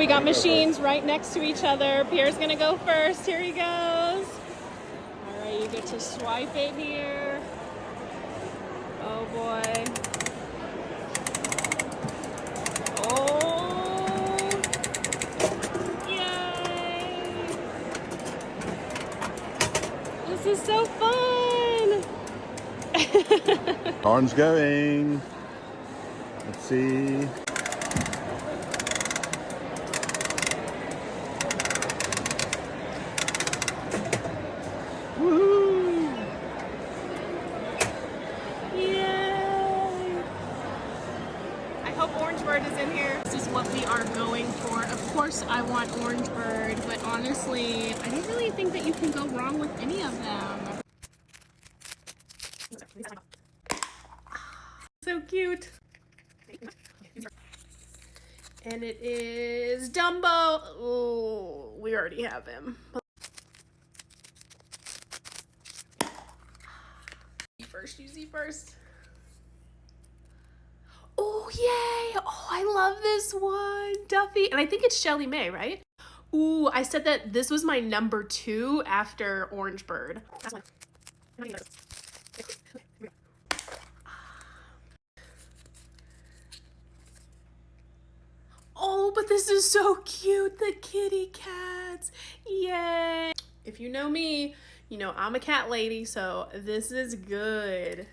we got machines right next to each other. Pierre's gonna go first. Here he goes. All right, you get to swipe it here. Oh boy. Oh. Yay. This is so fun. Orange going. Let's see. Woohoo! Yay! I hope Orange Bird is in here. This is what we are going for. Of course I want Orange Bird, but honestly, I don't really think that you can go wrong with any of them. So cute. And it is Dumbo. Oh, we already have him. You see first. Oh, yay. Oh, I love this one. Duffy. And I think it's Shelly May, right? Ooh, I said that this was my number 2 after Orange Bird. Oh, but this is so cute, the kitty cats. Yay. If you know me, you know I'm a cat lady, so this is good.